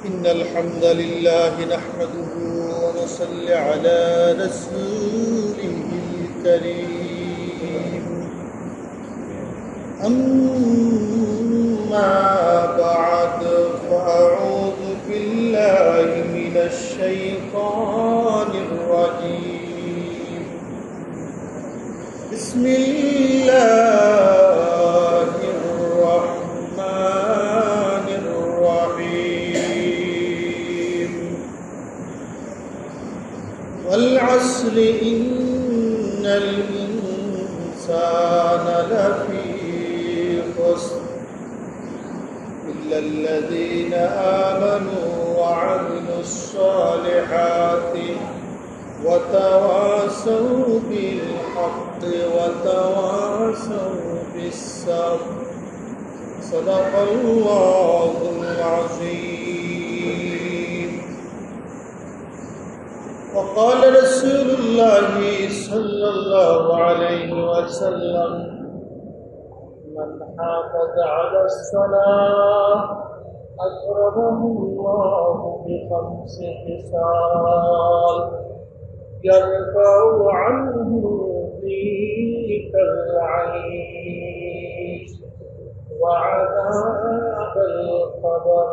إن الحمد لله نحمده ونصلي على رسوله الكريم. أما بعد فأعوذ بالله من الشيطان الرجيم. بسم الله الرحمن الرحيم. والعصر إن الإنسان لفي خسر إلا الذين آمنوا وعملوا الصالحات وتواصوا بالحق وتواصوا بالصبر. صدق الله العظيم. وقال رسول الله صلى الله عليه وسلم: من حافظ على الصلاة أكرمه الله بخمس خصال يرفع عنه ضيق العيش وعذاب القبر،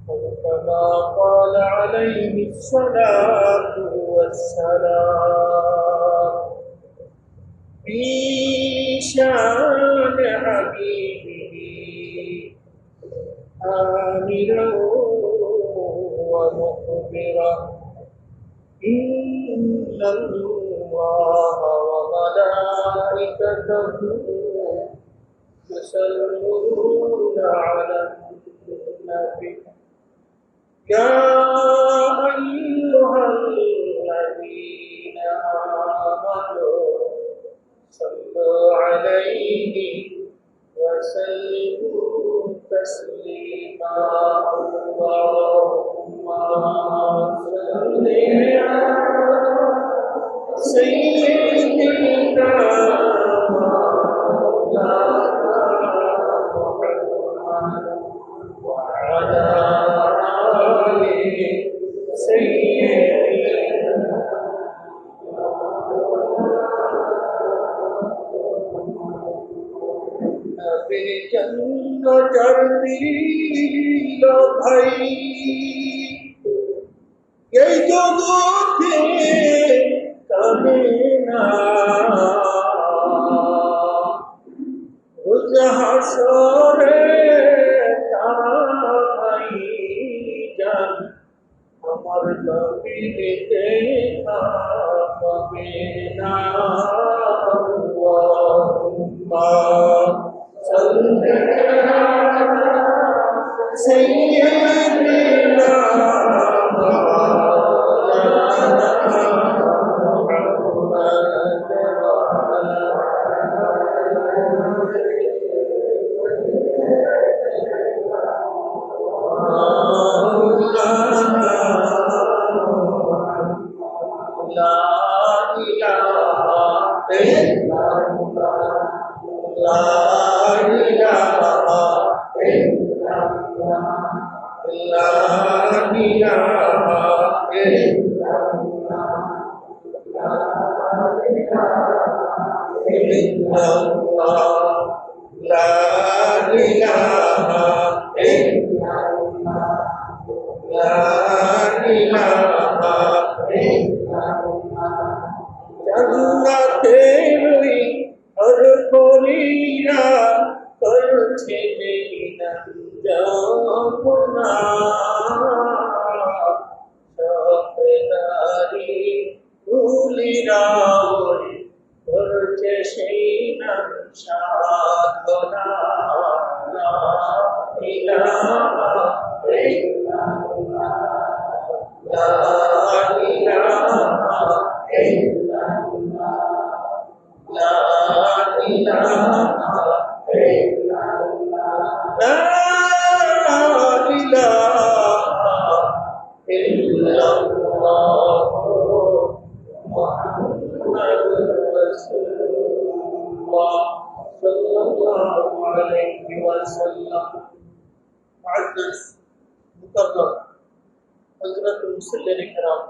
أو كما قال عليه الصلاة والسلام. في شان حبيبه آمرا ومخبرا: إن الله وملائكته يصلون على النبي يا أيها الذين آمنوا صلوا عليه وسلموا تسليما. اللهم صل على سيدنا مولانا محمد وعلى آل سيدنا. जन्नत दिल भाई ये जगते कभी ना उस हसरे तारा भाई जान अमर कभी देखा कभी ना سيدنا مولانا محمد لا إله إلا الله لا إله إلا الله لا إله إلا الله لا إله إلا الله لا إله إلا الله لا إله إلا الله. जन्नतेरी हर कोरिया करछे जमुना सफेदारी भूलिरा करछे সেই নাম সাধনা। লা ইলাহা ইল্লাল্লাহ লা ইলাহা ইল্লাল্লাহ لا إله إلا الله لا إله إلا الله محمد رسول الله صلى الله عليه وسلم. معزز মুকররম হযরতুল মুসল্লিন কিরাম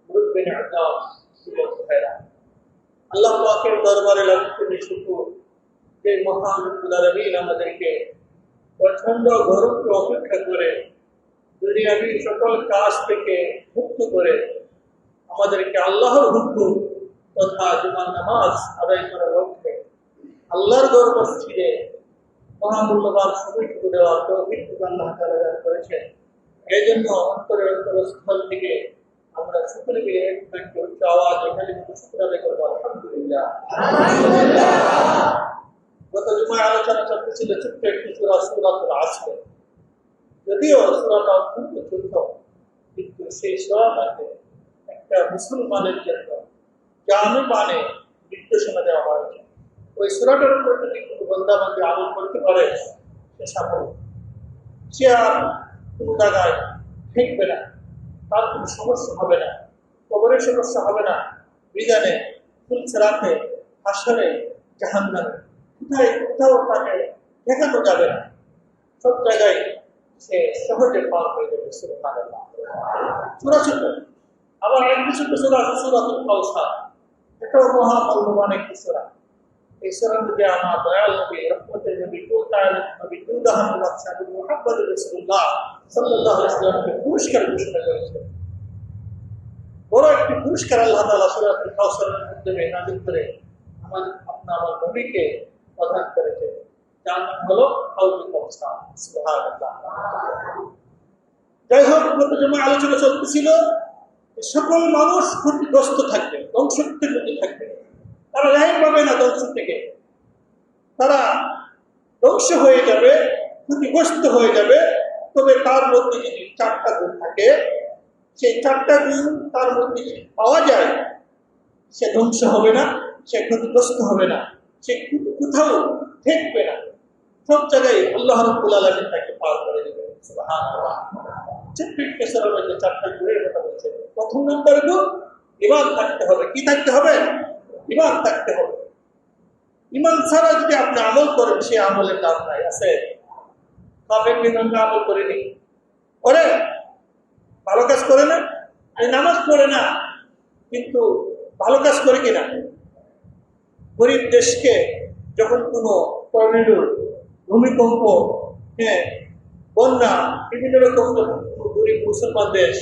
মুরব্বিন আযম যুবক ভাইরা, আল্লাহ পাকের দরবারে লাখ কোটি শুকর যে মহান রব্বুল আলামিন আমাদেরকে প্রচন্ড গরমকে অপেক্ষা করে দুনিয়াবি সকল কাজ থেকে মুক্ত করে আমাদেরকে আল্লাহর হুকুম তথা জুমার নামাজ আদায় করার লক্ষ্যে আল্লাহর দরবার ছিঁড়ে মহামূল্যবান সময়টুকু দেওয়ার তৌফিক আল্লাহ তাআলা দান করেছেন। এই জন্য অন্তরস্থল থেকে আমরা সকলে মিলে একটু উচ্চ আওয়াজ এখানে শুকর আদায় করবো, আলহামদুলিল্লাহ। গত জুমায় আলোচনা চলতেছিল ছোট্ট একটি সূরা সূরাতুল আসর। যদিও সূরাটা অত্যন্ত ছোট, কিন্তু সেই সূরাটাতে একটা মুসলমানের জন্য জানে মানে নির্দেশনা দেওয়া হয়েছে। ওই সূরাটার উপর যদি কোনো বান্দা বান্দী আমল করতে পারে সে সাফল্য, সে আর কোনো জায়গায় ঠেকবে না, তার কোনো সমস্যা হবে না, কবরের সমস্যা হবে না, বিধানে ফুলসেরাতে হাসরে জাহান্নামে কোথাও তাকে দেখানো যাবে না, সব জায়গায় সে সহজে পার হয়ে যাবে। সুবহানাল্লাহ। সূরা ছোট, আবার আরেকটি ছোট সূরা আছে সূরাতুল কাউসার, এটাও মহামূল্যবান একটি সূরা। এই সূরার মধ্যে আমার দয়াল নবী রহমতের নবী কোরআন নবী দুদাহান বাদশাহ মুহাম্মদ রাসূলুল্লাহ সাল্লাল্লাহু আলাইহি ওয়াসাল্লামকে পুরস্কার ঘোষণা করেছেন। বড় একটি পুরস্কার আল্লাহ তাআলা সূরাতুল কাউসারের মাধ্যমে নাযিল করে আমার নবীকে প্রদান করেছেন, যার নাম হলো হাউজুল কাউসার। সুবহানাল্লাহ। যাই হোক, গত জুমায় আলোচনা চলতেছিল সকল মানুষ ক্ষতিগ্রস্ত থাকবে, ধ্বংসের মধ্যে থাকবে, তারা রেহাই পাবে না ধ্বংস থেকে, তারা ধ্বংস হয়ে যাবে, ক্ষতিগ্রস্ত হয়ে যাবে। তবে তার মধ্যে যদি 4টা গুণ থাকে, সেই 4টা গুণ তার মধ্যে যদি পাওয়া যায়, সে ধ্বংস হবে না, সে ক্ষতিগ্রস্ত হবে না, সে কোথাও ঠেকবে না, সব জায়গায় আল্লাহ রাব্বুল আলামিন তাকে পার করে দেবে। সুবহানাল্লাহ। সূরার মধ্যে 4টা গুণের কথা বলছে। প্রথম নম্বর গুণ ঈমান থাকতে হবে। কি থাকতে হবে? ঈমান থাকতে হবে। ঈমান ছাড়া যদি আপনি আমল করেন, সে আমলের দাম নাই। আছে কাফের বিনম্র আমল করেনি, করে ভালো কাজ করে না, এই নামাজ পড়ে না, কিন্তু ভালো কাজ করে কিনা? গরিব দেশকে যখন কোনো টর্নেডো, ভূমিকম্প, বন্যা, বিভিন্ন রকম যখন গরিব মুসলমান দেশ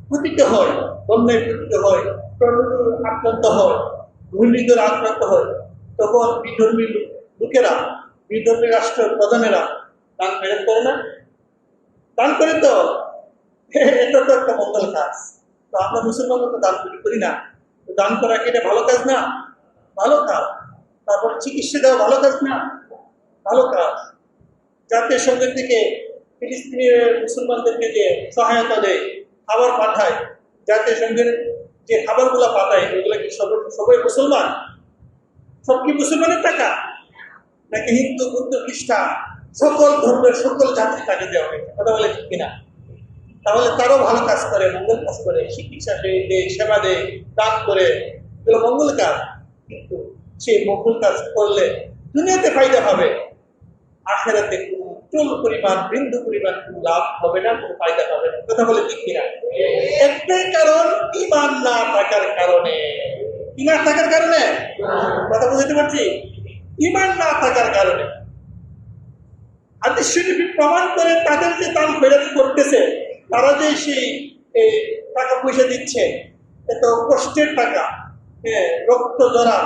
ক্ষতিতে হয়, বন্যায় ক্ষতিতে হয়, টর্নেডো আক্রান্ত হয়, ঘূর্ণিঝড়ে আক্রান্ত হয়, তখন বিধর্মী লোকেরা, বিধর্মী রাষ্ট্র প্রধানেরা দান ফেরত করে না? দান করে তো, এটা তো একটা মঙ্গল কাজ। তো আমরা মুসলমান তো দান করি না, তো দান করা কি এটা ভালো কাজ না? ভালো কাজ। তারপর চিকিৎসা দেওয়া ভালো কাজ না? ভালো কাজ। জাতীয় সংঘের থেকে ফিলিস্তিনের মুসলমানদেরকে যে সহায়তা দেয়, খাবার পাঠায়, জাতীয় সংঘের যে খাবারগুলো পাঠায়, ওগুলো কি সবাই মুসলমান? সব কি মুসলমানের টাকা? নাকি হিন্দু, বৌদ্ধ, খ্রিস্টান সকল ধর্মের সকল জাতির টাকা দেওয়া হয়েছে? কথা বলে ঠিক কিনা? তাহলে তারও ভালো কাজ করে, মঙ্গল কাজ করে, চিকিৎসা দেয়, সেবা দেয়, দান করে, এগুলো মঙ্গল কাজ। কিন্তু সেই মঙ্গল কাজ করলে দুনিয়াতে ফায়দা হবে, আখিরাতে কোনো চুল পরিমাণ, বিন্দু পরিমাণ কোনো লাভ হবে না, কোনো ফায়দা হবে না। কথা বলে ঠিক কিনা? একটাই কারণ, ঈমান না থাকার কারণে। কি না থাকার কারণে? কথা বুঝতে পারছি? ঈমান না থাকার কারণে। হাদিস শরীফে প্রমাণ করে তাদের যে দান ফেরত করতেছে, তারা যে সেই টাকা পয়সা দিচ্ছে, এত কষ্টের টাকা, রক্ত জরা,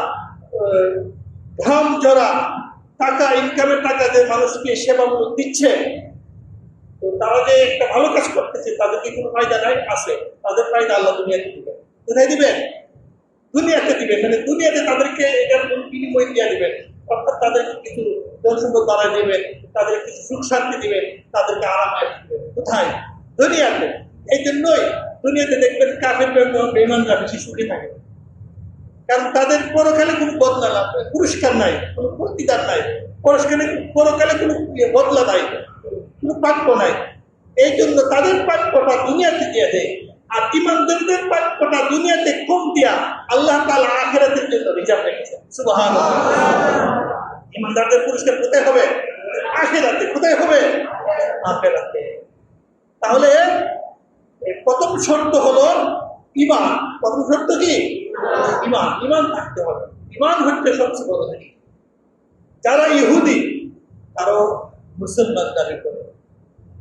ঘাম জরা টাকা, ইনকামের টাকা যে মানুষকে সেবামূলক দিচ্ছে, তো তারা যে একটা ভালো কাজ করতেছে, তাদের কি কোনো ফায়দা নাই? আছে। তাদের ফায়দা আল্লাহ দুনিয়াতে দিবেন। কোথায় দিবেন? দুনিয়াতে দিবেন। মানে দুনিয়াতে তাদেরকে এটার বিনিময় দিয়ে দিবেন, অর্থাৎ তাদেরকে কিছু ধন সম্পদ বাড়াই দিবেন, তাদের কিছু সুখ শান্তি দিবেন, তাদেরকে আরামায় দিবেন। কোথায়? দুনিয়াতে। এই জন্যই দুনিয়াতে দেখবেন কাফের বেঈমানরা বেশি সুখী থাকে, কারণ তাদের পরকালে কোনো বদলা লাভ, পুরস্কার নাই, কোনো প্রতিদান নাই, পরকালে কোনো বদলা নাই, কোনো প্রাপ্য নাই। এই জন্য তাদের প্রাপ্যটা দুনিয়াতে দিয়ে দেয়, আর ঈমানদারদের প্রাপ্যটা দুনিয়াতে কম দিয়া আল্লাহ তাআলা আখিরাতের জন্য রিজার্ভ রেখেছেন। সুবহানাল্লাহ। ঈমানদারদের পুরস্কার কোথায় হবে? আখিরাতে। কোথায় হবে? আখিরাতে। তাহলে প্রথম শর্ত হলো ঈমান। প্রথম শর্ত কি? ঈমান। ঈমান থাকতে হবে। ঈমান হচ্ছে সবচেয়ে বড় জিনিস। যারা ইহুদি তারাও মুসলমান দাবি করে,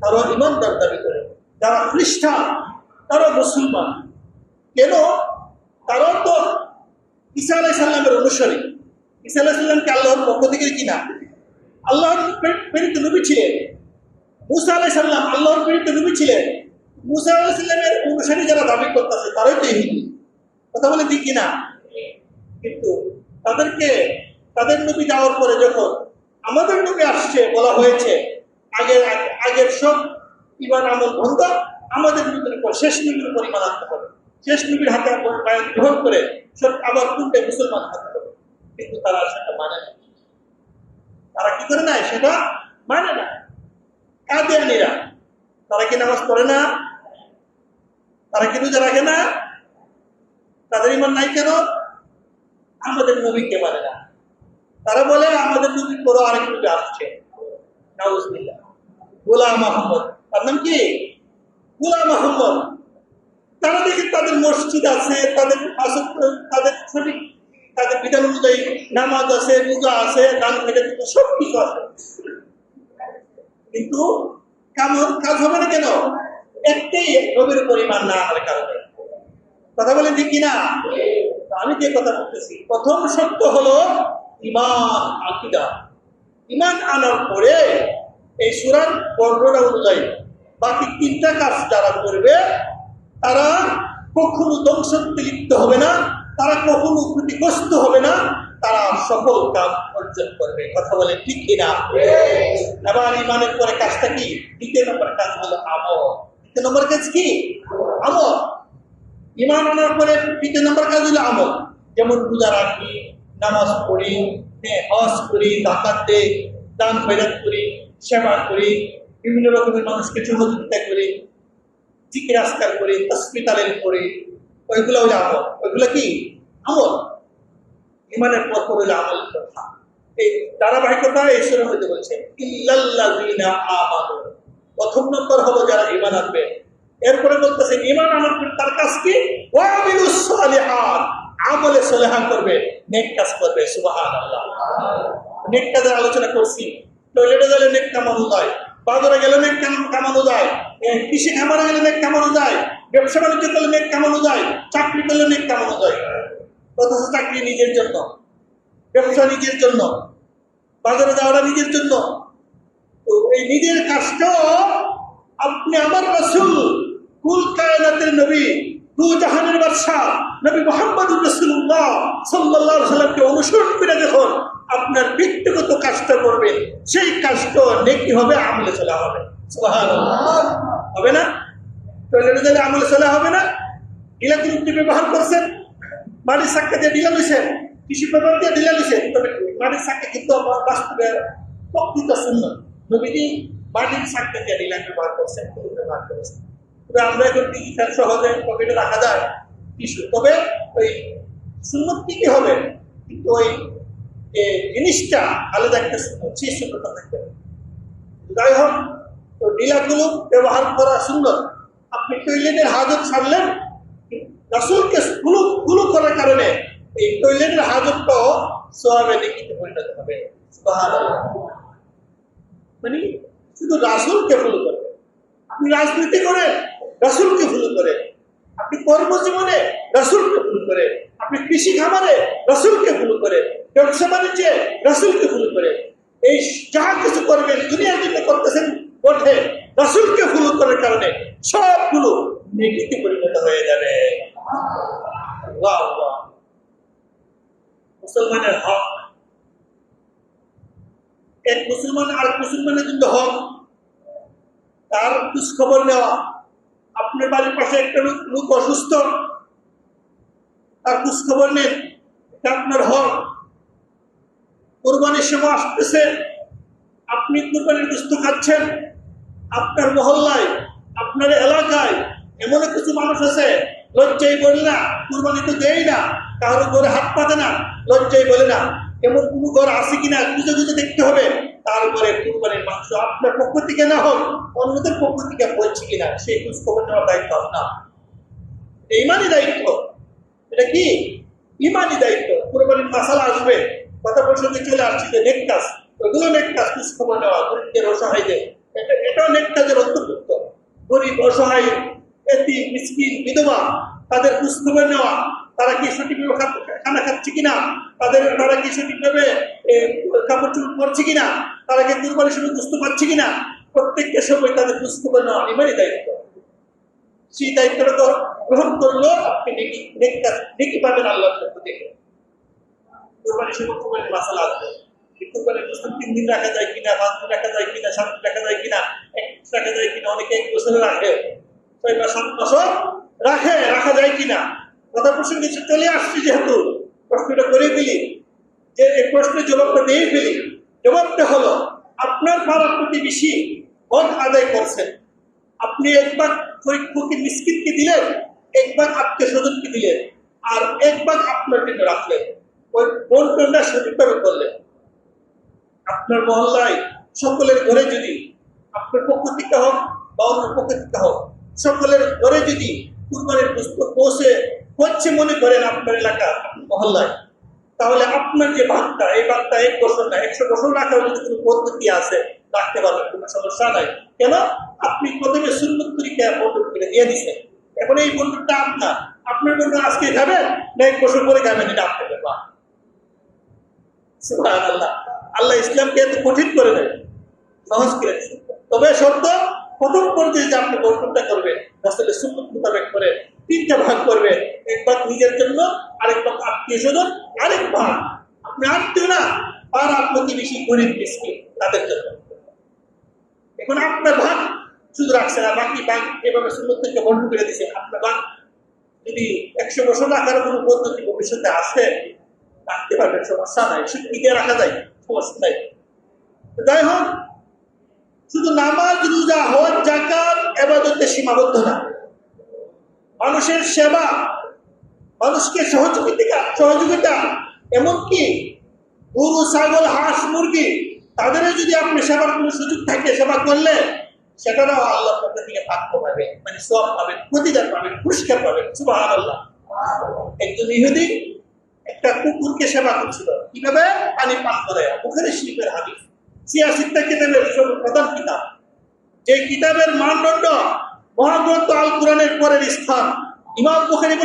তারাও ঈমানদার দাবি করে। যারা খ্রিস্টান তারাও মুসলমান। কেন? তারাও তো ঈসা আলাইহিস সালামের অনুসারী। ঈসা আলাইহিস সালামকে আল্লাহর পক্ষ থেকে কিনা আল্লাহর প্রেরিত নবী ছিলেন। মুসা আলাইহিস সালাম আল্লাহর প্রেরিত নবী ছিলেন। মুসা আলাইহিস সালামের অনুসারী যারা দাবি করতেছে তারাই তো ইহুদি। কথা বলে ঠিক কিনা? কিন্তু তাদের নবী যাওয়ার পরে যখন আমাদের নবী আসছে বলা হয়েছে আগের সব ঈমান আমল বন্ধ, আমাদের নবীর উপর শেষ নবীর উপর ঈমান আনতে হবে। শেষ নবীর হাতে বায়াত গ্রহণ করে সব আবার পূর্বে মুসলমান হতে হবে। কিন্তু তারা সেটা মানে না। তারা কি করে না? সেটা মানে না। কাদিয়ানীরা তারা কি নামাজ পড়ে না? তারা কি রোজা রাখে না? তাদের ঈমান নাই কেন? আমাদের নবীকে মানে না। তারা বলে আমাদের নবীর পরে আরেক নবী আসছে, নাউজুবিল্লাহ, গোলাম মোহাম্মদ। তার নাম কি? গোলাম মোহাম্মদ। তারা দেখি তাদের মসজিদ আছে, তাদের সঠিক তাদের বিধান অনুযায়ী নামাজ আছে, রোজা আছে, দান খেটে সব কিছু আছে, কিন্তু কাজ হবে না কেন? একটাই নবীর উপর ঈমান না আনার কারণে। কথা বলেন ঠিক কিনা? আমি যে কথা বলতেছি, প্রথম শর্ত হলো ঈমান, আকীদা। ঈমান আনার পরে এই সূরার বর্ণনা অনুযায়ী বাকি তিনটা কাজ যারা করবে তারা কখনো ধ্বংসতে লিপ্ত হবে না, তারা কখনো ক্ষতিগ্রস্ত হবে না, তারা সফল কাজ অর্জন করবে। কথা বলে ঠিক কিনা? এবার ঈমানের পরে কাজটা কি? দ্বিতীয় নম্বর কাজ হলো আমল। দ্বিতীয় নম্বর কাজ কি? আমল। ঈমান আনার পরে দ্বিতীয় নম্বর কাজ হলো আমল। যেমন রোজা রাখি, নামাজ পড়ি, হজ করি, যাকাত দেই, দান খয়রাত করি, সেবা করি, বিভিন্ন রকমের মানুষকে সহযোগিতা করি, জিকির আজকার করি, তাসবিহ তাহলিল করি, ওইগুলো হলো আমল। ওইগুলো কি? আমল। ঈমানের পর হলো আমল কথা। এই ধারাবাহিকতা এই সূরার মধ্যে বলছে ইল্লাল্লাযিনা আমানু। প্রথম নম্বর হলো যারা ঈমান আনবে। এরপরে বলতেছে ঈমান আনার পর তার কাজ কি? ওয়া আমিলুস সালিহাত, আমলে সালেহা করবে, নেক কাজ করবে। সুবহানাল্লাহ। নেক কাজের আলোচনা করছি। টয়লেটে গেলে নেক কামানো যায়, বাজারে গেলে নেক কামানো যায়, কৃষি খামারে গেলে নেক কামানো যায়, ব্যবসা বাণিজ্য করলে নেক কামানো যায়, চাকরি করলে নেক কামানো যায়। অথচ চাকরি নিজের জন্য, ব্যবসা নিজের জন্য, বাজারে যাওয়াটা নিজের জন্য। তো এই নিজের কাজটাও আপনি আমার রাসূল, কুল কায়নাতের নবী, দু জাহানের বাদশাহ নবী মুহাম্মদুর রাসূলুল্লাহ সাল্লাল্লাহু আলাইহি ওয়াসাল্লামকে অনুসরণ করে যখন আপনার ব্যক্তিগত কাজটা করবেন, সেই কাজটা নেকি হবে, আমলে চলা হবে। সুবহানাল্লাহ। হবে না? টয়লেটে গেলে আমলে চলা হবে না? ইলেকট্রিক ব্যবহার করছেন, মাটির চাক্কা দিয়ে ঢিলা লইছেন, কৃষি পেপার দিয়ে ঢিলা লইছেন, তবে মাটির চাক্কা কিন্তু বাস্তবে প্রকৃত সুন্নাত। নবীজি মাটির চাক্কা দিয়ে ঢিলা ব্যবহার করছেন, ব্যবহার করেছেন। আমরা এখন ডিজিটাল সহজে পকেটে রাখা যায় টিস্যু, তবে ওই সুন্নত কি হবে, কিন্তু ওই জিনিসটা আলাদা একটা সুন্নত, সেই সুন্নতটা থাকবে। যাই হোক, তো ঢিলাগুলো ব্যবহার করা সুন্নত। আপনি টয়লেটের হাজত ছাড়লেন, রাসূলকে গুলো করার কারণে এই টয়লেটের হাজতটাও সওয়াবে নেকিতে পরিণত হবে। সুবহানাল্লাহ। মানে শুধু রাসূলকে ফলো করবে। আপনি রাজনীতি করেন, রাসূলকে ফলো করে, আপনি কর্মজীবনে রাসূলকে ফলো করে, আপনি কৃষি খামারে রাসূলকে ফলো করে, ব্যবসা বাণিজ্যে রাসূলকে ফলো করে, এই যা কিছু করবেন দুনিয়ার জন্য করতেছেন বটে, রাসূলকে ফলো করার কারণে সবগুলো নেকিতে পরিণত হয়ে যাবে। আল্লাহ আল্লাহ। মুসলমানের হক, এক মুসলমান আর মুসলমানের জন্য হক, তার খোঁজ খবর নেওয়া। আপনার বাড়ির পাশে একটা লোক অসুস্থ, তার খোঁজ খবর নেন, এটা আপনার হক। কোরবানির সময় আসতেছে, আপনি কোরবানির গোশত খাচ্ছেন, আপনার মহল্লায়, আপনার এলাকায় এমন কিছু মানুষ আছে লজ্জায় বলে না, কোরবানি তো দেয় না, কারোর ঘরে হাত পাতে না, লজ্জায় বলে না, এমন কোনো ঘর আছে কিনা খুঁজে খুঁজে দেখতে হবে। তারপরে কুরবানির মাংস আপনার পক্ষ থেকে না হোক অন্যদের পক্ষ থেকে বলছে কিনা সেই খোঁজ খবর নেওয়ার দায়িত্ব আপনার। ইমানি দায়িত্ব। এটা কি ইমানি দায়িত্ব। কুরবানির মাসালা আসবে, কথা প্রসঙ্গে চলে আসছে যে নেক কাজ, ওগুলো নেক কাজ, খোঁজ খবর নেওয়া গরিবদের অসহায়দের, এটাও নেক কাজের অন্তর্ভুক্ত। গরিব অসহায় এতিম মিসকিন বিধবা তাদের খোঁজ খবর নেওয়া, তারা কি সঠিকভাবে খানা খাচ্ছে কিনা, তারা কি সঠিকভাবে কাপড় চোপড় পরছে কিনা, তারা কি কুরবানির সময় বুঝতে পারছে কিনা, প্রত্যেকটা সময় তাদের খোঁজ খবর নেওয়া ইমানি দায়িত্ব। সেই দায়িত্বটা তো গ্রহণ করলো আপনি নেকি পাবেন আল্লাহর পক্ষ থেকে। কুরবানির সময় কুরবানির মাসালা আসবে। কুরবানির গোশত 3 দিন রাখা যায় কিনা, 5 দিন রাখা যায় কিনা, 7 দিন রাখা যায় কিনা, 1 মাস রাখা যায় কিনা, অনেকে 1 বছর রাখে, 6 মাস 7 মাসও রাখা যায় কিনা। কথা প্রসঙ্গে চলে আসছি যেহেতু প্রশ্নটা করে ফেলি, যে এই প্রশ্নের জবাবটা দিয়ে ফেলি। জবাবটা হলো আপনার পাড়ার প্রতিবেশী হক আদায় করছেন, আপনি একবার ফকির মিসকিনকে দিলেন, একবার আত্মীয় স্বজনকে দিলেন, আর একবার আপনার জন্য রাখলেন। ওই বন্টনটা সঠিকভাবে করলেন। আপনার মহল্লায় সকলের ঘরে যদি আপনার পক্ষ থেকে হোক বা অন্য পক্ষ থেকে হোক, সকলের ঘরে যদি কুরবানির গোশত পৌঁছে মনে করেন আপনার এলাকা মহল্লায়, তাহলে আপনার যে ভাগটা, এই ভাগটা 1 বছর না 100 বছর রাখার যদি কোনো পদ্ধতি আছে রাখতে পারবেন, কোনো সমস্যা নাই। কেন? আপনি প্রথমে সুন্নত তরিকায় বন্টন করে দিয়ে দিচ্ছেন। এখন এই বন্টনটা আপনার জন্য আজকে খাবেন না 1 বছর পরে খাবেন, এটা আপনার ব্যাপার। সুবহানাল্লাহ। আল্লাহ ইসলামকে এত কঠিন করে দেয়, সহজ করে দিয়েছে। তবে শর্ত, প্রথম পর্যায়ে যে আপনি বন্টনটা করবেন রাসূলের সুন্নাত মোতাবেক করে 3টা ভাগ করবেন। 1 ভাগ নিজের জন্য, আরেক ভাগ আত্মীয় স্বজন, আরেক ভাগ আপনি আত্মীয় না পাড়া প্রতিবেশী গরিব মিসকিন তাদের জন্য। এখন আপনার ভাগ শুধু রাখছেন, আর বাকি ভাগ এভাবে সুন্নাত থেকে বন্টন করে দিয়েছেন। আপনার ভাগ যদি 100 বছর রাখার কোনো পদ্ধতি ভবিষ্যতে আসে রাখতে পারবেন, সমস্যা নাই। শিক্ষিতে রাখা যায়, সমস্যা নাই। যাই হোক, শুধু নামাজ রোজা হজ যাকাত ইবাদতে সীমাবদ্ধ না, মানুষের সেবা, মানুষকে সহযোগিতা, এমনকি গরু ছাগল হাঁস মুরগি তাদেরও যদি আপনি সেবার কোনো সুযোগ থাকে, সেবা করলে সেটারও আল্লাহর পক্ষ থেকে প্রাপ্য পাবেন, মানে সওয়াব পাবেন, প্রতিদান পাবেন, পুরস্কার পাবেন। সুবহানাল্লাহ। একজন ইহুদি একটা কুকুরকে সেবা করছিল, কিভাবে? পানি পান করে। বুখারী শরীফের হাদিস, 86টা কিতাবের প্রধান কিতাব, যে কিতাবের মানদণ্ড মহাগ্রন্থ আল কোরআনের পরের স্থান। ইমাম বুখারী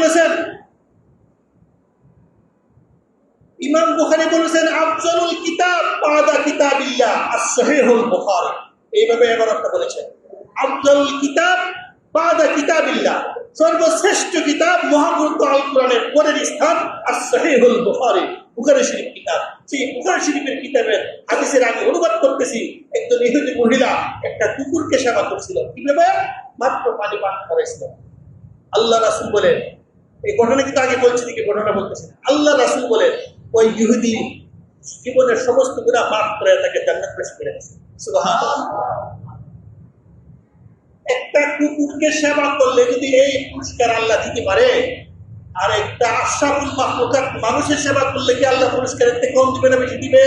বলেছেন আফজালুল কিতাব বাদা কিতাবিল্লাহ আস-সহিহুল বুখারী। এইভাবে ইবারতটা বলেছেন, আফজালুল কিতাব বাদা কিতাবিল্লাহ, সর্বশ্রেষ্ঠ কিতাব মহাগ্রন্থ আল কোরআনের পরের স্থান আস-সহিহুল বুখারী, বুখারী শরীফ কিতাব। সেই বুখারী শরীফের কিতাবের হাদিসের আমি অনুবাদ করতেছি। একজন ইহুদি মহিলা একটা কুকুরকে সেবা করছিল, কিভাবে? মাত্র পানি পান করাইছিল। আল্লাহ রাসূল বলেন, এই ঘটনা কিন্তু আগে বলছি, দিকে ঘটনা বলতেছি। আল্লাহ রাসূল বলেন ওই ইহুদি জীবনের সমস্ত গুনাহ মাফ করে তাকে জান্নাত প্রবেশ করে দিয়েছে। সুবহানাল্লাহ। একটা কুকুরকে সেবা করলে যদি এই পুরস্কার আল্লাহ দিতে পারে, আর একটা আশরাফুল মাখলুকাত মানুষের সেবা করলে কি আল্লাহ পুরস্কারের থেকে কম দিবে না বেশি দিবে?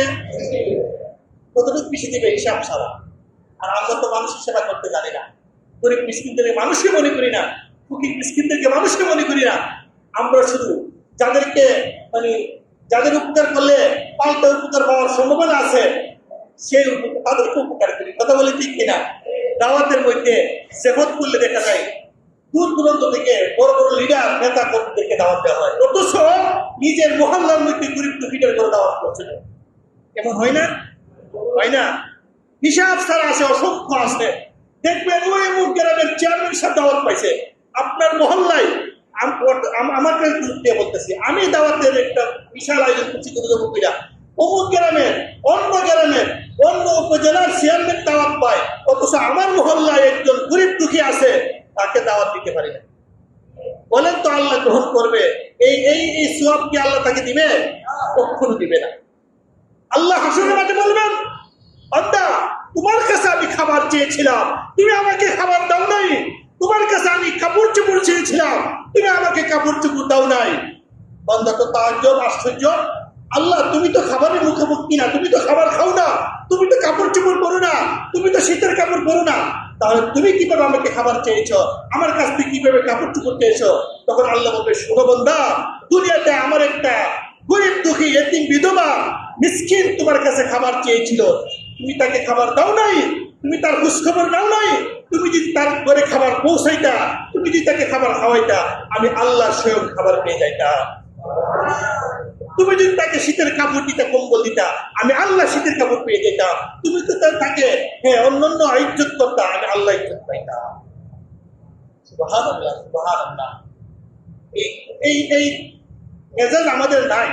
কতটুকু বেশি দিবে হিসাব ছাড়া। আর আমরা তো মানুষের সেবা করতে জানি না। গরিব মিসকিনদেরকে মানুষকে মনে করি না, ফকির মিসকিনদেরকে মানুষকে মনে করি না। আমরা শুধু যাদেরকে যাদের উপকার করলে পাল্টা উপকার পাওয়ার সম্ভাবনা আছে সেই তাদেরকে উপকার করি। কথা বলে ঠিক কিনা? দাওয়াতের মধ্যে সেবত করলে দেখা যায় দূর দূরান্ত থেকে বড় বড় লিডার নেতা কর্মীদেরকে দাওয়াত দেওয়া হয়, অথচ নিজের মহল্লার মধ্যে গরিব দুঃখীদের করে দাওয়াত করছিল। এমন হয় না? হয় না? হিসাব ছাড়া আছে, অসংখ্য আছে। দেখবেন ওই মুখ গ্রামের চেয়ারম্যান সাহেব দাওয়াত পাইছে আপনার মহল্লায়। আমাকে দিয়ে বলতেছি, আমি দাওয়াতের একটা বিশাল আয়োজন করছি অমুক গ্রামের, অন্য গ্রামের, অন্য উপজেলার চেয়ারম্যান দাওয়াত পায়, অথচ আমার মহল্লায় একজন গরিব দুঃখী আছে, তাকে দাওয়াত দিতে পারি না। বলেন তো আল্লাহ গ্রহণ করবে? এই সওয়াব কি আল্লাহ তাকে দিবে? কখনো দিবে না। আল্লাহ হাসরের মাঠে বলবেন, বান্দা তোমার কাছে আমি খাবার চেয়েছিলাম, তুমি আমাকে খাবার দাও নাই। তোমার কাছে আমি কাপড় চোপড় চেয়েছিলাম, তুমি আমাকে কাপড় চোপড় দাও নাই। বান্দা তো তাজ্জব, আশ্চর্য, আল্লাহ তুমি তো খাবারের মুখোমুখি না, তুমি তো খাবার খাও না, তুমি তো কাপড় চোপড় পরো না, তুমি তো শীতের কাপড় পরো না, তাহলে তুমি কিভাবে আমাকে খাবার চেয়েছ, আমার কাছ থেকে কিভাবে কাপড় চোপড় চেয়েছ? তখন আল্লাহ বলবে, শোনো বান্দা, দুনিয়াতে আমার একটা গরিব দুঃখী এতিম বিধবা মিসকিন তোমার কাছে খাবার চেয়েছিল, তুমি তাকে খাবার দাও নাই, তুমি তার খোঁজ খবর নাও নাই, তুমি যদি তার ঘরে খাবার পৌঁছাইতা, তুমি যদি তাকে খাবার খাওয়াইতা, আমি আল্লাহ স্বয়ং খাবার পেয়ে যাইতাম। তুমি যদি তাকে শীতের কাপড় দিতা, কম্বল দিতা, আমি আল্লাহ শীতের কাপড় পেয়ে যেতাম। তুমি তো তাকে অন্যান্য ইজ্জত করতা, আমি আল্লাহ ইজ্জত পাইতাম। সুবহানাল্লাহ, সুবহানাল্লাহ। এই এই মেজাজ আমাদের নাই।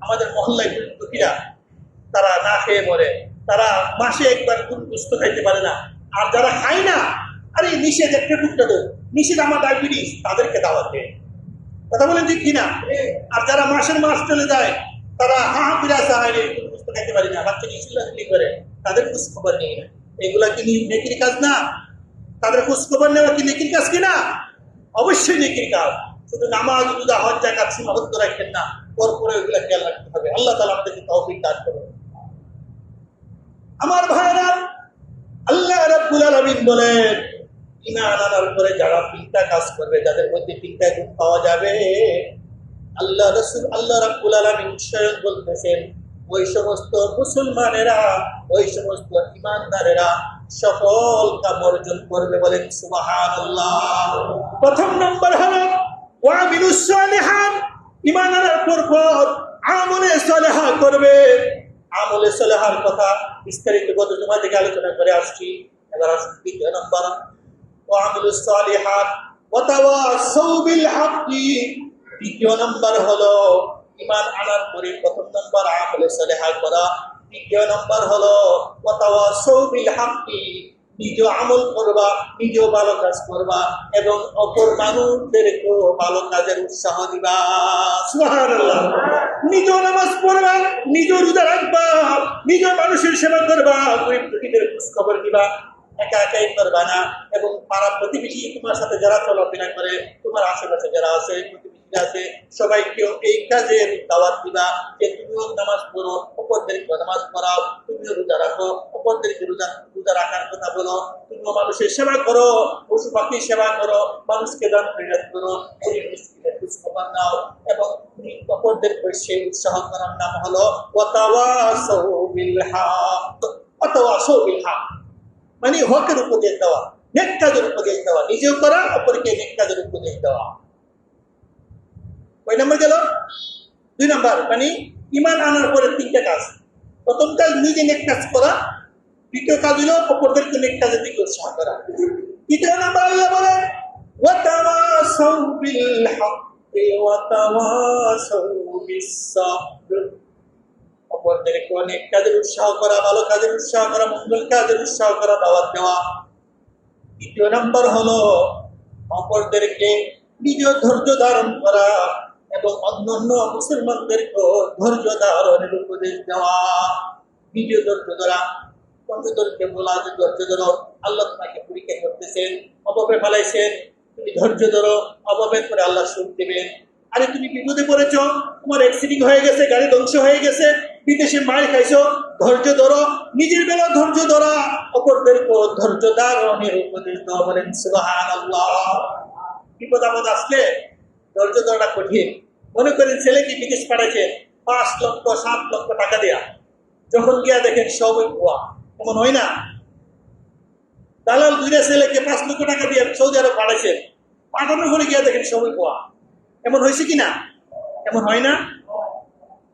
আমাদের মহল্লায় দুঃখীরা তারা না খেয়ে মরে, তারা মাসে একবার গুস্ত খাইতে পারে না। আর যারা খায় না, আরে নিষেধ একটা টুকটা দেয়, নিষেধ আমার ডায়াবেটিস, তাদেরকে দাওয়াত দেয়। কথা বলেন ঠিক কিনা? আর যারা মাসের মাস চলে যায়, তারা ফিরে বুঝতে খাইতে পারি না, বাচ্চাকে চিল্লাচিল্লি করে, তাদের খোঁজ খবর নেই না। এগুলা কি নেকির কাজ না? তাদের খোঁজ খবর নেওয়া কি নেকির কাজ কিনা? অবশ্যই নেকির কাজ। শুধু নামাজ, রোজা, হজ, যাকাত সীমাবদ্ধ রাখেন না, পরে ওইগুলা খেয়াল রাখতে হবে। আল্লাহ তাআলা আমাদেরকে তৌফিক দান করুন। আমার ভাইরা, আল্লাহ রাব্বুল আলামিন বলেন, ঈমান আনার পরে যারা তিনটা কাজ করবে, যাদের মধ্যে তিনটা গুণ পাওয়া যাবে, আল্লাহ রাসূল আল্লাহ রাব্বুল আলামিন স্বয়ং বলতেছেন, ওই সমস্ত মুসলমানেরা, ওই সমস্ত ঈমানদারেরা সফল কাম অর্জন করবে। বলেন সুবহানাল্লাহ। প্রথম নম্বর হলো ওয়ামিলুস সালিহাত, ঈমান আনার পর আমলে সালেহা করবে। আমলে সালেহার কথা বিস্তারিত গত জুমা থেকে আলোচনা করে আসছি। এবার আসুন দ্বিতীয় নম্বর, ওয়ামিলুস সালিহাত ওয়া তাওয়াসাউ বিল হাক্কি। দ্বিতীয় নম্বর হলো ঈমান আনার পরে প্রথম নম্বর আমলে সালেহা করা, দ্বিতীয় নম্বর হলো ওয়া তাওয়াসাউ বিল হাক্কি, নিজে আমল করবা, নিজেও ভালো কাজ করবা এবং অপর মানুষদেরকেও ভালো কাজের উৎসাহ দিবা। সুবহানাল্লাহ। নিজেও নামাজ পড়বা, নিজেও রোজা রাখবা, নিজেও মানুষের সেবা করবা, গরিব দুঃখীদের খোঁজ খবর দিবা, একা একাই করবা না। এবং পাড়া প্রতিবেশী, তোমার সাথে যারা চলাফেরা করে, তোমার আশেপাশে যারা আছে, প্রতিবেশীরা আছে, সবাইকেও এই কাজের দাওয়াত দিবা যে তুমিও নামাজ পড়ো, অপরদেরকে নামাজ পড়াও, তুমিও রোজা রাখো, অপরদেরকে রোজা রাখার কথা বলো, তুমিও মানুষের সেবা করো, পশু পাখির সেবা করো, মানুষকে দান খয়রাত করো, গরিব মিসকিনের খোঁজ খবর নাও এবং অপরদেরকে সেই উৎসাহ করার নাম হলো ওয়া তাওয়াসাউ বিল হক। ওয়া তাওয়াসাউ বিল হক মানে হকের উপদেশ দেওয়া, নেক কাজের উপদেশ দেওয়া, নিজেও করা, অপরকে নেক কাজের উপদেশ দেওয়া। কয় নম্বর গেল? 2 নম্বর, মানে ঈমান আনার পরে তিনটা কাজ। প্রথম কাজ নিজে নেক কাজ করা, দ্বিতীয় কাজ হলো অপরদেরকে নেক কাজের দিকে উৎসাহ করা, তৃতীয় নম্বর আল্লাহ বলেন ওয়া তাওয়াসাউ বিল হাক্কি ওয়া তাওয়াসাউ বিস সাবর। অপরদেরকে অনেক কাজের উৎসাহ করা, ভালো কাজের উৎসাহ করা, মঙ্গল কাজের উৎসাহ করা, দাওয়াত দেওয়া। তৃতীয় নম্বর হলো অপরদেরকে নিজেও ধৈর্য ধারণ করা এবং অন্যান্য মুসলমানদেরকে ধৈর্য ধারণের উপদেশ দেওয়া। নিজে ধৈর্য ধরা, অন্যদেরকে বলা যে ধৈর্য ধরো, আল্লাহ তোমাকে পরীক্ষা করতেছেন, অভাবে ফেলাইছেন, তুমি ধৈর্য ধরো, অভাবের পরে আল্লাহ সুখ দেবেন। আরে তুমি বিপদে পড়েছো, তোমার অ্যাক্সিডেন্ট হয়ে গেছে, গাড়ি ধ্বংস হয়ে গেছে, বিদেশে মার খাইছো, ধৈর্য ধরো, নিজের বেলা ধৈর্য ধরা, অপরদেরকে ধৈর্য ধারণের উপদেশ দেওয়া। বলেন সুবহানাল্লাহ। বিপদ আপদ আসলে ধৈর্য ধরাটা কঠিন। মনে করেন ছেলেকে বিদেশ পাঠাইছে 5 লক্ষ 7 লক্ষ টাকা দেয়া, যখন গিয়া দেখেন সবই ভুয়া, এমন হয় না? দালাল 2টা ছেলেকে 5 লক্ষ টাকা দিয়ে সৌদি আরব পাঠাইছে, পাঠানোর পরে গিয়া দেখেন সবই ভুয়া, এমন হয়েছে কিনা? এমন হয় না?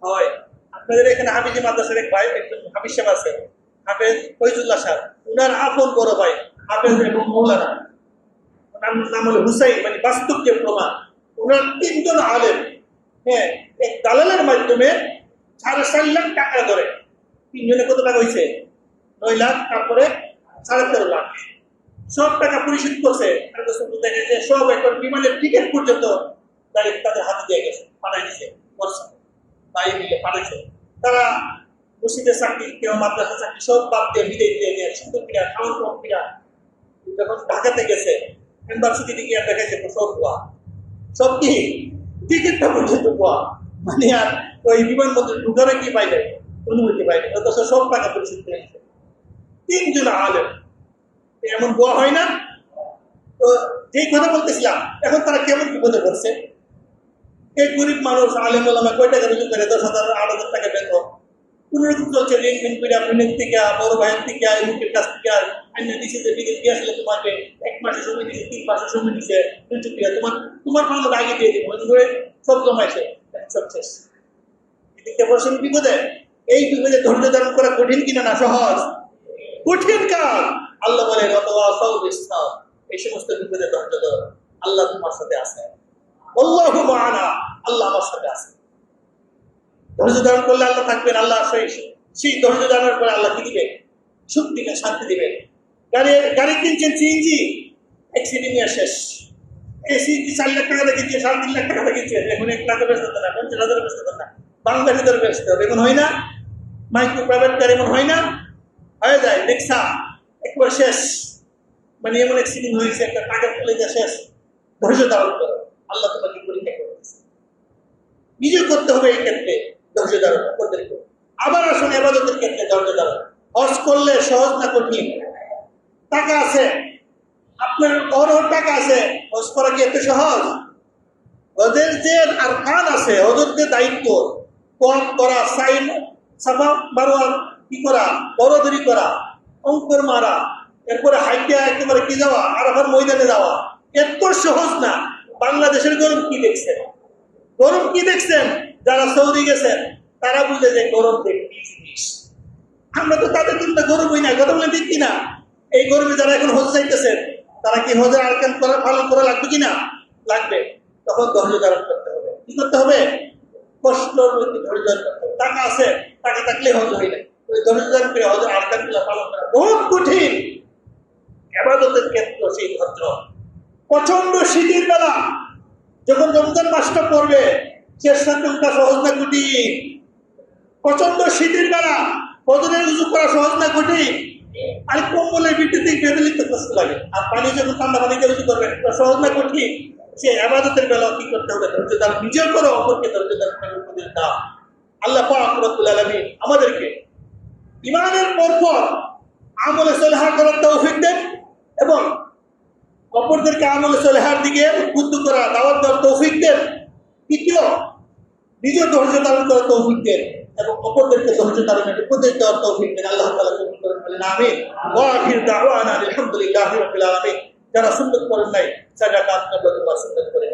হয়। আপনাদের এখানে হাফিজি মাদ্রাসার এক ভাই, একজন হাফিজ সাহেব আছে, হাফেজ ফয়জুল্লাহ সাহেব, উনার আপন বড় ভাই হাফেজ এবং মৌলানা, ওনার নাম হলো হুসাইন, মানে বাস্তব যে প্রমাণ। ওনার 3 জন আলেম এক দালালের মাধ্যমে 4.5 লাখ টাকা ধরে, 3 জনে কত টাকা হয়েছে? 9 লাখ, তারপরে 13.5 লাখ, সব টাকা পরিশোধ করছে। সব এখন বিমানের টিকিট পর্যন্ত তাদের হাতে দিয়ে গেছে, পাঠাই দিছে, করছে তাই মিলে পাঠাইছে। তারা মসজিদের চাকরি, কেউ মাদ্রাসা চাকরি সব বাদ দিয়ে বিদায় দিয়ে গিয়ে সুন্দর ক্রীড়া, খাওয়ান কম ক্রীড়া, যখন ঢাকাতে গেছে ইউনিভার্সিটিতে গিয়ে দেখাইছে সব ভুয়া, সব কি টিকিটটা পর্যন্ত ভুয়া। মানে আর ওই বিমানবন্দর ঢুকারে কি পাইলে অনুমতি পাইনি, অথচ সব টাকা পরিশোধ করে নিছে। 3 জন আলেম, এমন দোয়া হয় না? তো যেই কথা বলতেছিলাম, এখন তারা কেমন বিপদে পড়ছে। এই গরিব মানুষ আলেম ওলামা কয় টাকা রুজু করে, 10,000 8,000 টাকা বেতন, কোনরকম চলছে। ঋণ করে আপনার থেকে, বড় ভাইয়ের থেকে, মুখের কাছ থেকে, অন্য দিছে যে বিদেশ দিয়ে আসলে তোমাকে 1 মাসের সময় দিছে, 3 মাসের সময় দিছে, তোমার তোমার পাওনা আগে দিয়ে দিব, করে সব জমাইছে, সব শেষ। এদিকে বসেন বিপদে। এই বিপদে ধৈর্য ধারণ করা কঠিন কিনা না সহজ? কঠিন কাজ। আল্লাহ বলেন এই সমস্ত বিপদে ধৈর্য ধরো, আল্লাহ তোমার সাথে আছে। আল্লাহু মা'ানা, আল্লাহ আমার সাথে আছে। ধৈর্য ধারণ করলে আল্লাহ থাকবেন, আল্লাহ সেই ধৈর্য ধারণের পরে আল্লাহ কি দিবেন? সুখ দিবেন, শান্তি দিবেন। গাড়ি কিনছেন সিএনজি, অ্যাক্সিডেন্ট শেষ। এই সিএনজি 4 লাখ টাকা দিয়ে কিনছে, 3.5 লাখ টাকা দিয়ে কিনছে, এখন 1 লাখ বেচতে না, 50,000 বেচতে না, বাংলার ভিতরে বেচতে হবে। এমন হয় না? মাইক্রো প্রাইভেট কার এমন হয় না? হয়ে যায়। রিক্সা একবার শেষ, মানে এমন অ্যাক্সিডেন্ট হয়েছে, একটা টাকা তুলে যা শেষ। ধৈর্য ধারণ করো, আল্লাহ তোমাকে পরীক্ষা করতেছে। নিজে করতে হবে এই ক্ষেত্রে ধৈর্য ধারণ করতে। আবার আসুন ইবাদতের ক্ষেত্রে ধৈর্য ধারণ। হজ করলে সহজ না কঠিন? টাকা আছে, আপনার অনেক টাকা আছে, হজ করা কি এত সহজ? হজের যে আরকান আছে, হজের যে দায়িত্ব, কম করা, সাইন সাফা মারোয়া কি করা, বড়দরি করা, অঙ্কর মারা, এরপরে হাইটিয়া একেবারে কি যাওয়া, আর আবার ময়দানে যাওয়া, এত সহজ না। বাংলাদেশের গরম কি দেখছেন? গরম কি দেখছেন? যারা সৌদি গেছেন তারা বুঝে যে গরম দেখি জিনিস। আমরা তো তাদের কিন্তু গরম হই না, কথা বলে ঠিক কিনা? এই গরমে যারা এখন হজ যাইতেছেন, তারা কি হজের আরকান পালন করা লাগবে কিনা? লাগবে। তখন ধৈর্য ধারণ করতে হবে। কি করতে হবে? কষ্টর মধ্যে ধৈর্য ধারণ করতে হবে। টাকা আছে, টাকা থাকলে হজ হয় না, ওই ধৈর্য ধারণ করে হজের আরকান গুলো পালন করা বহুত কঠিন। ইবাদতের ক্ষেত্র সেই ধৈর্য। প্রচন্ড শীতের বেলা যখন রমজান মাসটা পড়বে, চেষ্টা কোনটা সহজ না কঠিন? প্রচন্ড শীতের বেলা ফজরের উযু করা সহজ না কঠিন? আর কম্বলের ভিতরে বেঁধে লিখতে কষ্ট লাগে, আর পানি যখন ঠান্ডা পানিতে উযু করবেন, সহজ না কঠিন? সে ইবাদতের বেলা কি করতে হবে? ধৈর্য ধারণ নিজেও করো, অপরকে ধৈর্য ধারণ করার উপদেশ দাও। আল্লাহ পাক রব্বুল আলামিন আমাদেরকে ঈমানের পর আমলে সালেহা করার তৌফিক দেন এবং অপরদেরকে আমলে সালেহার দিকে উদ্বুদ্ধ করা, দাওয়াত দেওয়ার তৌফিক দেন। তৃতীয়, নিজের ধৈর্য ধারণ করার তৌফিক দেন এবং অপরদেরকে ধৈর্য ধারণের উপদেশ দেওয়ার তৌফিক দেন। আল্লাহ তাআলা কবুল করেন, বলেন আমিন। ওয়া আখির দাওয়ানা আলহামদুলিল্লাহি রাব্বিল আলামিন। যারা সুন্নাত করেন নাই, সাদাকাত করবেন, সুন্নাত করে